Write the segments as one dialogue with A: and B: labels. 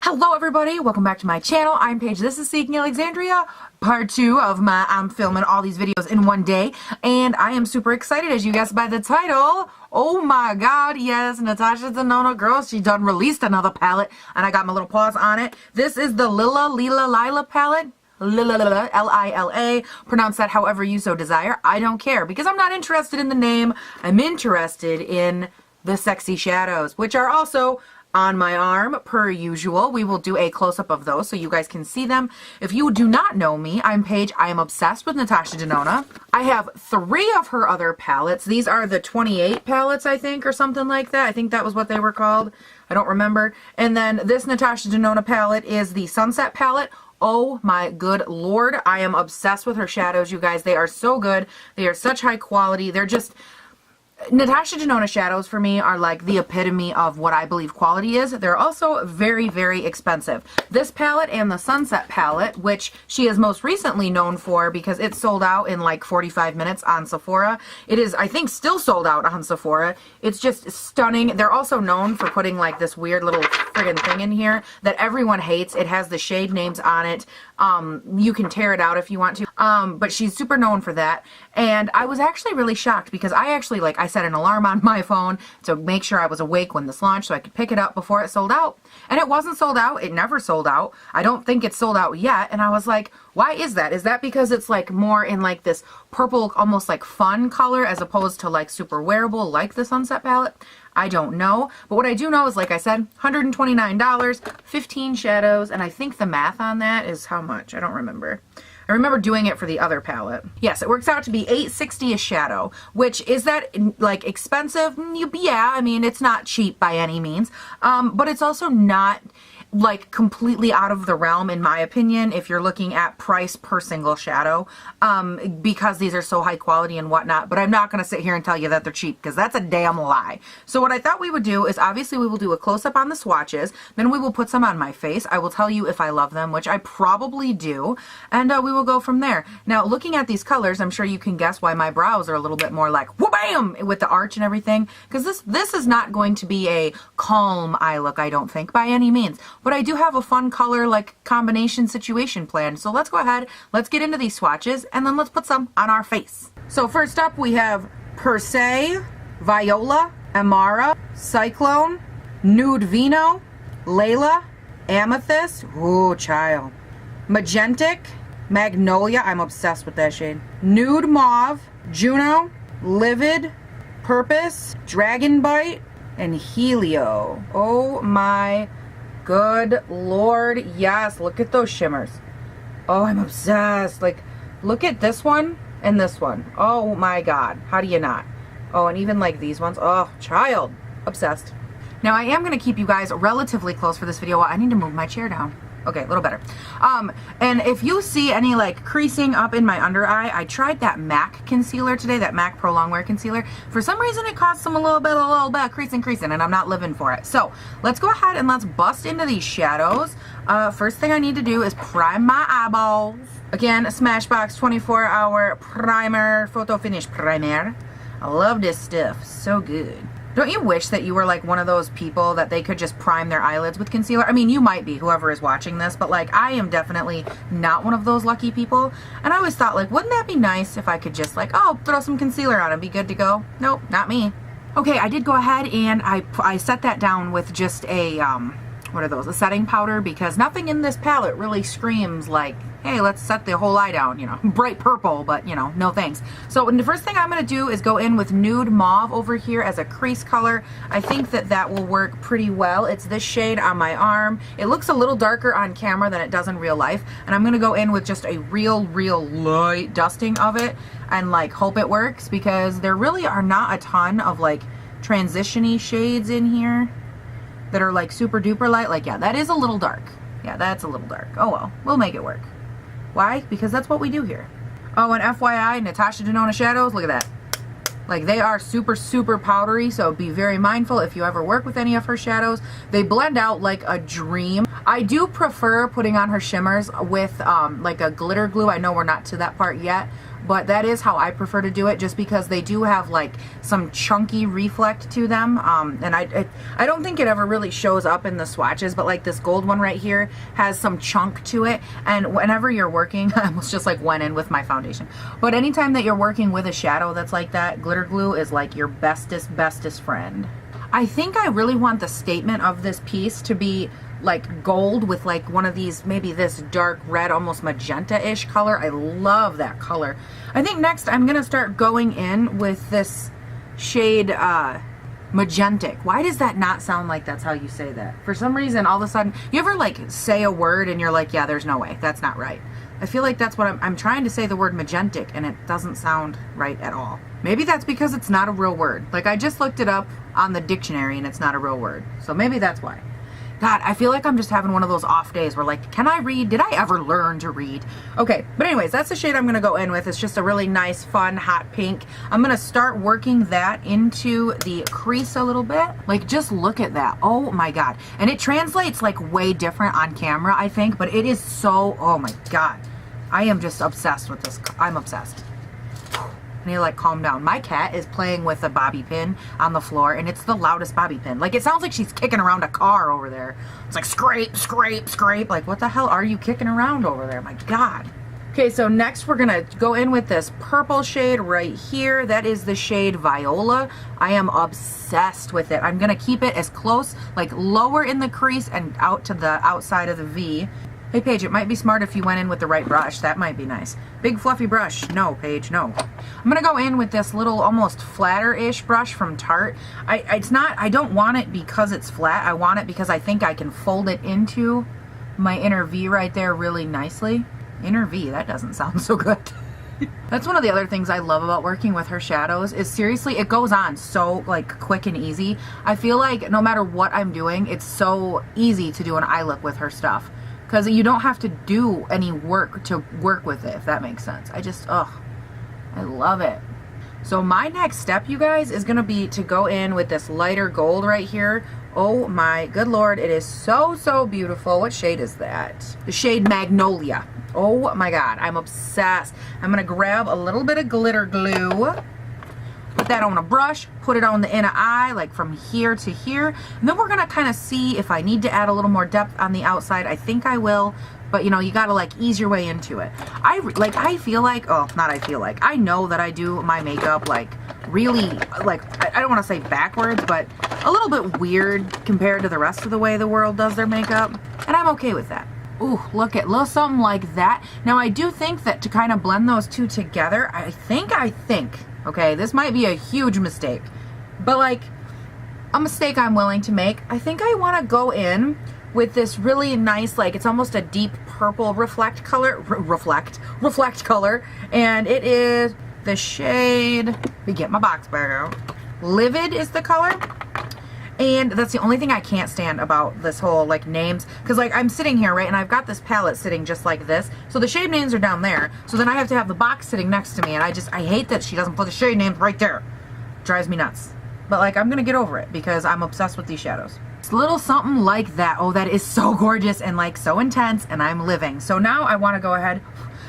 A: Hello everybody, welcome back to my channel. I'm Paige, this is Seeking Alexandria, part 2 of I'm filming all these videos in one day, and I am super excited, as you guessed by the title. Oh my god, yes, Natasha Denona, girl, she done released another palette, and I got my little paws on it. This is the Lila palette. Lila, L-I-L-A, pronounce that however you so desire. I don't care, because I'm not interested in the name. I'm interested in the sexy shadows, which are also on my arm, per usual. We will do a close-up of those so you guys can see them. If you do not know me, I'm Paige. I am obsessed with Natasha Denona. I have 3 of her other palettes. These are the 28 palettes, I think, or something like that. I think that was what they were called. I don't remember. And then this Natasha Denona palette is the Sunset palette. Oh my good lord, I am obsessed with her shadows, you guys. They are so good. They are such high quality. They're just... Natasha Denona shadows for me are like the epitome of what I believe quality is. They're also very, very expensive. This palette and the Sunset palette, which she is most recently known for because it sold out in like 45 minutes on Sephora. It is, I think, still sold out on Sephora. It's just stunning. They're also known for putting like this weird little friggin' thing in here that everyone hates. It has the shade names on it. You can tear it out if you want to. But she's super known for that. And I was actually really shocked because I actually, like, I set an alarm on my phone to make sure I was awake when this launched so I could pick it up before it sold out. And it wasn't sold out. It never sold out. I don't think it's sold out yet. And I was like, why is that? Is that because it's like more in like this purple, almost like fun color as opposed to like super wearable like the Sunset palette? I don't know. But what I do know is, like I said, $129, 15 shadows, and I think the math on that is how much? I don't remember. I remember doing it for the other palette. Yes, it works out to be $8.60 a shadow, which is that like expensive? Yeah, I mean, it's not cheap by any means, but it's also not like completely out of the realm in my opinion if you're looking at price per single shadow, because these are so high quality and whatnot. But I'm not going to sit here and tell you that they're cheap because that's a damn lie. So what I thought we would do is obviously we will do a close-up on the swatches, then we will put some on my face. I will tell you if I love them, which I probably do, and we will go from there. Now looking at these colors, I'm sure you can guess why my brows are a little bit more like wha-bam with the arch and everything, because this is not going to be a calm eye look, I don't think, by any means. But I do have a fun color like combination situation planned. So let's go ahead, let's get into these swatches, and then let's put some on our face. So first up we have Per Se, Viola, Amara, Cyclone, Nude Vino, Layla, Amethyst, ooh child, Magentic, Magnolia, I'm obsessed with that shade, Nude Mauve, Juno, Livid, Purpose, Dragon Bite, and Helio. Oh my good lord, yes, look at those shimmers. Oh, I'm obsessed. Like, look at this one and this one. Oh my god, how do you not? Oh, and even like these ones. Oh, child, obsessed. Now I am going to keep you guys relatively close for this video. I need to move my chair down. Okay, a little better. And if you see any like creasing up in my under eye, I tried that MAC concealer today, that MAC Pro Longwear concealer. For some reason it caused some a little bit creasing, and I'm not living for it. So let's go ahead and let's bust into these shadows. First thing I need to do is prime my eyeballs. Again, Smashbox 24-hour primer, photo finish primer. I love this stuff, so good. Don't you wish that you were like one of those people that they could just prime their eyelids with concealer? I mean, you might be, whoever is watching this, but like I am definitely not one of those lucky people. And I always thought, like, wouldn't that be nice if I could just like, oh, throw some concealer on and be good to go? Nope, not me. Okay, I did go ahead and I set that down with just a, what are those, a setting powder, because nothing in this palette really screams like, hey, let's set the whole eye down, you know, bright purple, but you know, no thanks. So the first thing I'm going to do is go in with Nude Mauve over here as a crease color. I think that that will work pretty well. It's this shade on my arm. It looks a little darker on camera than it does in real life, and I'm going to go in with just a real light dusting of it and like hope it works, because there really are not a ton of like transition-y shades in here that are like super duper light. Like, yeah, that is a little dark. Yeah, that's a little dark. Oh well, we'll make it work. Why? Because that's what we do here. Oh, and FYI, Natasha Denona shadows, look at that. Like, they are super powdery, so be very mindful if you ever work with any of her shadows. They blend out like a dream. I do prefer putting on her shimmers with like a glitter glue. I know we're not to that part yet, but that is how I prefer to do it, just because they do have like some chunky reflect to them. And I don't think it ever really shows up in the swatches, but like this gold one right here has some chunk to it. And whenever you're working, I almost just like went in with my foundation, but anytime that you're working with a shadow that's like that, glitter glue is like your bestest friend. I think I really want the statement of this piece to be like gold with like one of these, maybe this dark red, almost magenta-ish color. I love that color. I think next I'm gonna start going in with this shade Magentic. Why does that not sound like that's how you say that? For some reason, all of a sudden, you ever like say a word and you're like, yeah, there's no way, that's not right. I feel like that's what I'm trying to say the word magentic and it doesn't sound right at all. Maybe that's because it's not a real word. Like I just looked it up on the dictionary and it's not a real word. So maybe that's why. God, I feel like I'm just having one of those off days where like, can I read? Did I ever learn to read? Okay, but anyways, that's the shade I'm gonna go in with. It's just a really nice, fun, hot pink. I'm gonna start working that into the crease a little bit. Like, just look at that. Oh my God. And it translates like way different on camera, I think, but it is so, oh my God. I am just obsessed with this. I'm obsessed. I need to like calm down. My cat is playing with a bobby pin on the floor and it's the loudest bobby pin. Like it sounds like she's kicking around a car over there. It's like scrape, scrape, scrape. Like what the hell are you kicking around over there? My God. Okay, so next we're gonna go in with this purple shade right here. That is the shade Viola. I am obsessed with it. I'm gonna keep it as close, like lower in the crease and out to the outside of the V. Hey Paige, it might be smart if you went in with the right brush. That might be nice. Big fluffy brush. No, Paige, no. I'm gonna go in with this little almost flatter-ish brush from Tarte. I don't want it because it's flat. I want it because I think I can fold it into my inner V right there really nicely. Inner V, that doesn't sound so good. That's one of the other things I love about working with her shadows is seriously, it goes on so like quick and easy. I feel like no matter what I'm doing, it's so easy to do an eye look with her stuff. Because you don't have to do any work to work with it, if that makes sense. I love it. So my next step, you guys, is going to be to go in with this lighter gold right here. Oh my good Lord, it is so, so beautiful. What shade is that? The shade Magnolia. Oh my God, I'm obsessed. I'm going to grab a little bit of glitter glue. Put that on a brush, put it on the inner eye, like from here to here. And then we're gonna kind of see if I need to add a little more depth on the outside. I think I will, but you know, you gotta like ease your way into it. I know that I do my makeup like really, like, I don't wanna say backwards, but a little bit weird compared to the rest of the way the world does their makeup. And I'm okay with that. Ooh, look at little something like that. Now I do think that to kind of blend those two together, I think, okay, this might be a huge mistake, but like a mistake I'm willing to make. I think I want to go in with this really nice, like it's almost a deep purple reflect color, reflect color, and it is the shade, let me get my box back out. Livid is the color. And that's the only thing I can't stand about this whole like names, because like I'm sitting here, right, and I've got this palette sitting just like this, so the shade names are down there, so then I have to have the box sitting next to me, and I hate that she doesn't put the shade names right there. Drives me nuts. But like I'm gonna get over it because I'm obsessed with these shadows. It's a little something like that. Oh, that is so gorgeous and like so intense, and I'm living. So now I want to go ahead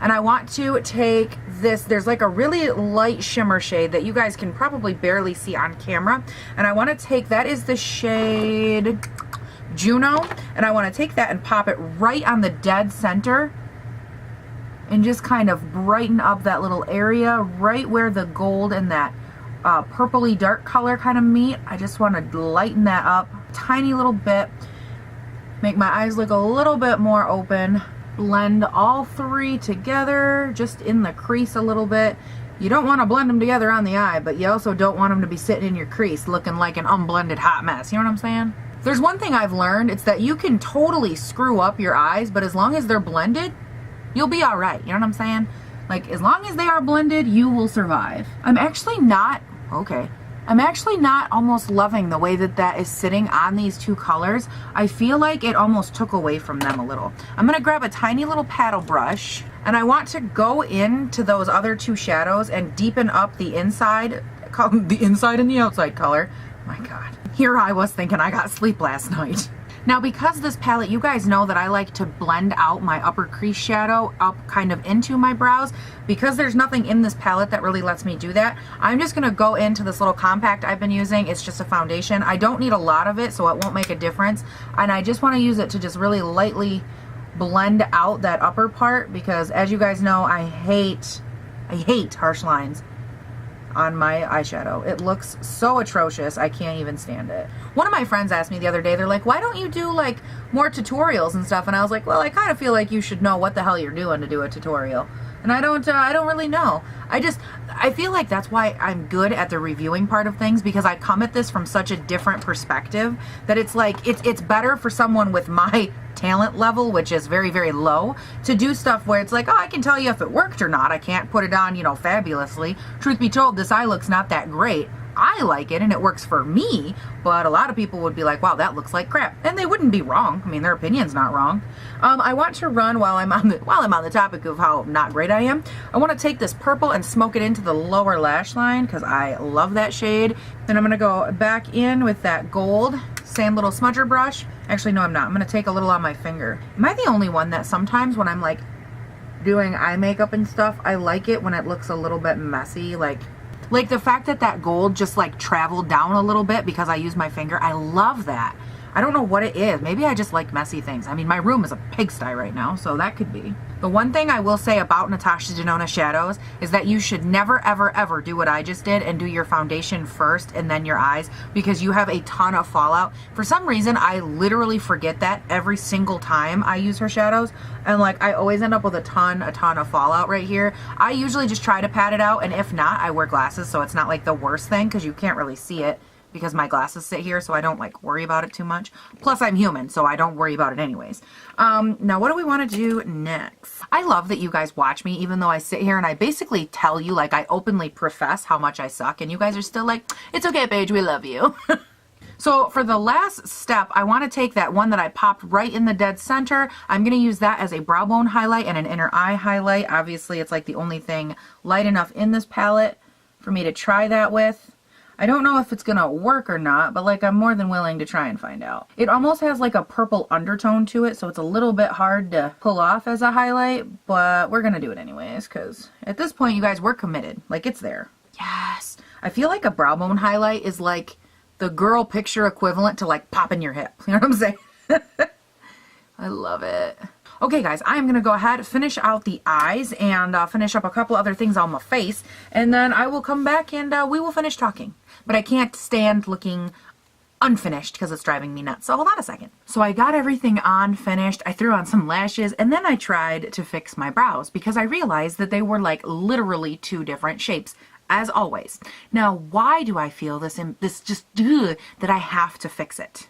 A: and I want to take this, there's like a really light shimmer shade that you guys can probably barely see on camera, and I want to take, that is the shade Juno, and I want to take that and pop it right on the dead center and just kind of brighten up that little area right where the gold and that purpley dark color kind of meet. I just want to lighten that up a tiny little bit, make my eyes look a little bit more open. Blend all three together just in the crease a little bit. You don't want to blend them together on the eye, but you also don't want them to be sitting in your crease looking like an unblended hot mess. You know what I'm saying? There's one thing I've learned, it's that you can totally screw up your eyes, but as long as they're blended, you'll be all right. You know what I'm saying? Like, as long as they are blended, you will survive. I'm actually not almost loving the way that that is sitting on these two colors. I feel like it almost took away from them a little. I'm gonna grab a tiny little paddle brush, and I want to go into those other two shadows and deepen up the inside, the inside and the outside color. My God. Here I was thinking I got sleep last night. Now, because this palette, you guys know that I like to blend out my upper crease shadow up kind of into my brows. Because there's nothing in this palette that really lets me do that, I'm just gonna go into this little compact I've been using. It's just a foundation. I don't need a lot of it, so it won't make a difference. And I just wanna use it to just really lightly blend out that upper part, because as you guys know, I hate harsh lines on my eyeshadow. It looks so atrocious. I can't even stand it. One of my friends asked me the other day, they're like, why don't you do like more tutorials and stuff? And I was like, well, I kind of feel like you should know what the hell you're doing to do a tutorial. And I don't really know. I feel like that's why I'm good at the reviewing part of things, because I come at this from such a different perspective that it's like, it's better for someone with my talent level, which is very, very low, to do stuff where it's like, oh, I can tell you if it worked or not. I can't put it on, you know, fabulously. Truth be told, this eye looks not that great. I like it and it works for me, but a lot of people would be like, wow, that looks like crap. And they wouldn't be wrong. I mean, their opinion's not wrong. I want to run while I'm on the topic of how not great I am. I want to take this purple and smoke it into the lower lash line because I love that shade. Then I'm going to go back in with that gold, same little smudger brush. Actually, no, I'm not. I'm going to take a little on my finger. Am I the only one that sometimes when I'm like doing eye makeup and stuff, I like it when it looks a little bit messy, like the fact that that gold just like traveled down a little bit because I used my finger. I love that. I don't know what it is. Maybe I just like messy things. I mean, my room is a pigsty right now, so that could be. The one thing I will say about Natasha Denona shadows is that you should never, ever, ever do what I just did and do your foundation first and then your eyes, because you have a ton of fallout. For some reason, I literally forget that every single time I use her shadows, and like I always end up with a ton of fallout right here. I usually just try to pat it out, and if not, I wear glasses, so it's not like the worst thing because you can't really see it, because my glasses sit here, so I don't like worry about it too much. Plus I'm human, so I don't worry about it anyways. Now what do we want to do next? I love that you guys watch me, even though I sit here and I basically tell you, like I openly profess how much I suck, and you guys are still like, it's okay, Paige, we love you. So for the last step, I want to take that one that I popped right in the dead center. I'm going to use that as a brow bone highlight and an inner eye highlight. Obviously, it's like the only thing light enough in this palette for me to try that with. I don't know if it's gonna work or not, but like I'm more than willing to try and find out. It almost has like a purple undertone to it, so it's a little bit hard to pull off as a highlight, but we're gonna do it anyways, because at this point, you guys, we're committed. Like, it's there. Yes! I feel like a brow bone highlight is like the girl picture equivalent to like popping your hip. You know what I'm saying? I love it. Okay guys, I'm going to go ahead, finish out the eyes, and finish up a couple other things on my face, and then I will come back and we will finish talking. But I can't stand looking unfinished because it's driving me nuts. So hold on a second. So I got everything on, finished, I threw on some lashes, and then I tried to fix my brows because I realized that they were like literally two different shapes, as always. Now, why do I feel this that I have to fix it?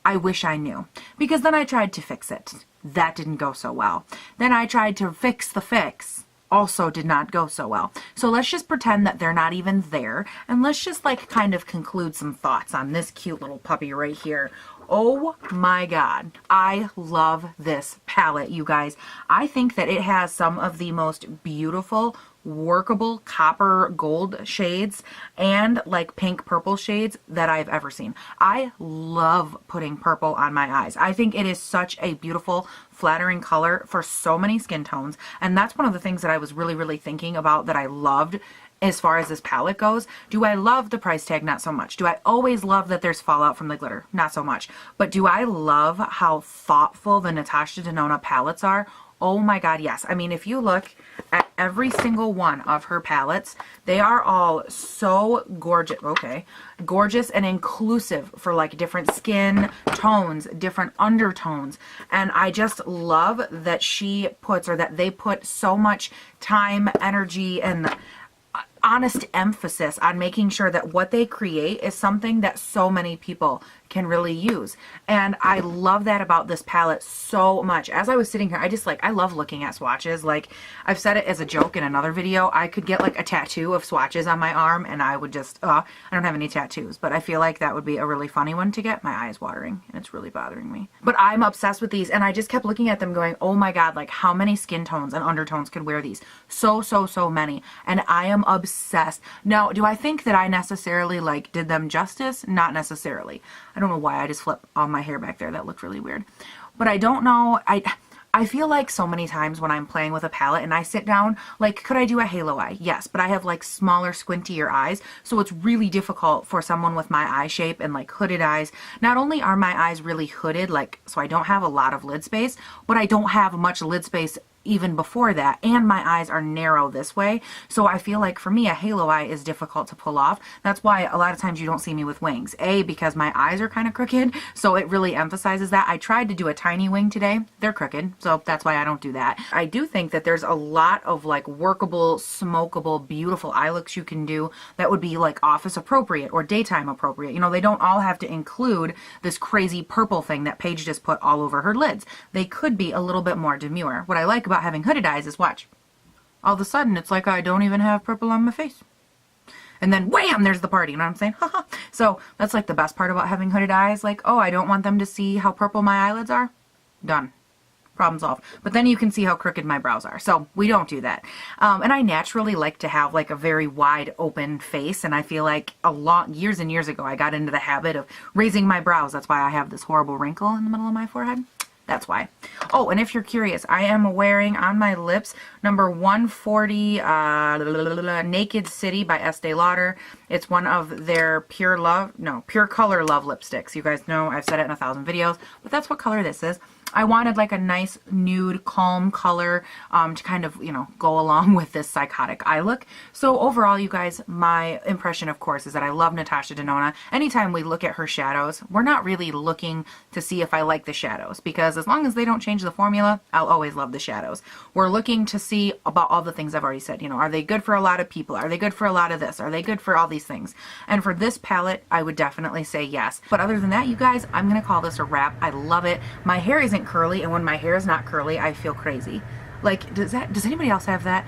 A: I wish I knew. Because then I tried to fix it. That didn't go so well. Then I tried to fix the fix. Also did not go so well. So let's just pretend that they're not even there. And let's just like kind of conclude some thoughts on this cute little puppy right here. Oh my God. I love this palette, you guys. I think that it has some of the most beautiful, workable copper gold shades and like pink purple shades that I've ever seen. I love putting purple on my eyes. I think it is such a beautiful, flattering color for so many skin tones, and that's one of the things that I was really thinking about that I loved as far as this palette goes. Do I love the price tag? Not so much. Do I always love that there's fallout from the glitter? Not so much. But do I love how thoughtful the Natasha Denona palettes are? Oh my God, yes. I mean, if you look at every single one of her palettes, they are all so gorgeous. Okay. Gorgeous and inclusive for like different skin tones, different undertones. And I just love that she puts, or that they put so much time, energy, and honest emphasis on making sure that what they create is something that so many people can really use. And I love that about this palette so much. As I was sitting here, I love looking at swatches. Like, I've said it as a joke in another video, I could get like a tattoo of swatches on my arm and I would just, I don't have any tattoos, but I feel like that would be a really funny one to get. My eye is watering and it's really bothering me. But I'm obsessed with these, and I just kept looking at them going, oh my God, like how many skin tones and undertones could wear these? So many. And I am obsessed. Now, do I think that I necessarily like did them justice? Not necessarily. I don't know why I just flipped all my hair back there. That looked really weird. But I don't know. I feel like so many times when I'm playing with a palette and I sit down, like, could I do a halo eye? Yes, but I have like smaller, squintier eyes. So it's really difficult for someone with my eye shape and like hooded eyes. Not only are my eyes really hooded, like, so I don't have a lot of lid space, but I don't have much lid space even before that, and my eyes are narrow this way, so I feel like for me a halo eye is difficult to pull off. That's why a lot of times you don't see me with wings, because my eyes are kind of crooked, so it really emphasizes that. I tried to do a tiny wing today, they're crooked, so that's why I don't do that. I do think that there's a lot of like workable, smokable, beautiful eye looks you can do that would be like office appropriate or daytime appropriate. You know, they don't all have to include this crazy purple thing that Paige just put all over her lids. They could be a little bit more demure. What I like about having hooded eyes is, watch, all of a sudden it's like I don't even have purple on my face, and then wham, there's the party. You know what I'm saying? So that's like the best part about having hooded eyes. Like, oh, I don't want them to see how purple my eyelids are. Done. Problem solved. But then you can see how crooked my brows are, so we don't do that. And I naturally like to have like a very wide open face, and I feel like years and years ago I got into the habit of raising my brows. That's why I have this horrible wrinkle in the middle of my forehead. That's why. Oh, and if you're curious, I am wearing on my lips number 140 Naked City by Estee Lauder. It's one of their Pure Color Love lipsticks. You guys know I've said it in 1,000 videos, but that's what color this is. I wanted like a nice nude, calm color to kind of, you know, go along with this psychotic eye look. So overall, you guys, my impression, of course, is that I love Natasha Denona. Anytime we look at her shadows, we're not really looking to see if I like the shadows, because as long as they don't change the formula, I'll always love the shadows. We're looking to see about all the things I've already said. You know, are they good for a lot of people? Are they good for a lot of this? Are they good for all these things? And for this palette, I would definitely say yes. But other than that, you guys, I'm going to call this a wrap. I love it. My hair isn't curly, and when my hair is not curly, I feel crazy. Like, does anybody else have that?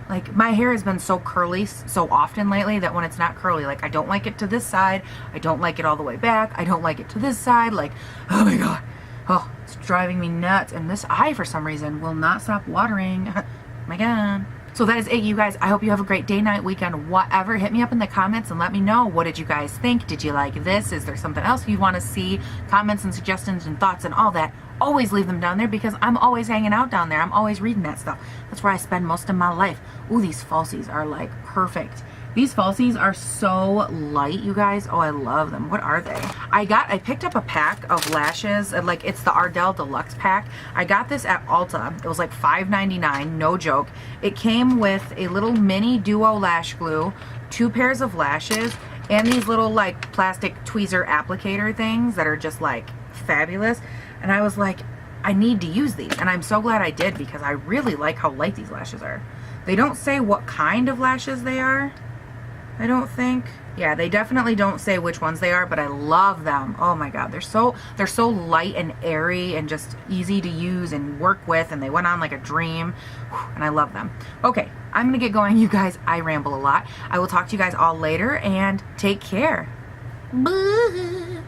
A: Like, my hair has been so curly so often lately that when it's not curly, like, I don't like it to this side, I don't like it all the way back, I don't like it to this side, like, oh my god, oh, it's driving me nuts. And this eye, for some reason, will not stop watering. My god. So that is it, you guys. I hope you have a great day, night, weekend, whatever. Hit me up in the comments and let me know, what did you guys think? Did you like this? Is there something else you want to see? Comments and suggestions and thoughts and all that. Always leave them down there, because I'm always hanging out down there. I'm always reading that stuff. That's where I spend most of my life. Ooh, these falsies are like perfect. These falsies are so light, you guys. Oh, I love them. What are they? I picked up a pack of lashes, like it's the Ardell Deluxe pack. I got this at Ulta. It was like $5.99, no joke. It came with a little mini duo lash glue, 2 pairs of lashes, and these little like plastic tweezer applicator things that are just like fabulous. And I was like, I need to use these, and I'm so glad I did, because I really like how light these lashes are. They don't say what kind of lashes they are, I don't think. Yeah, they definitely don't say which ones they are, but I love them. Oh my god, they're so light and airy and just easy to use and work with, and they went on like a dream. Whew, and I love them. Okay, I'm gonna get going, you guys. I ramble a lot. I will talk to you guys all later, and take care. Bye.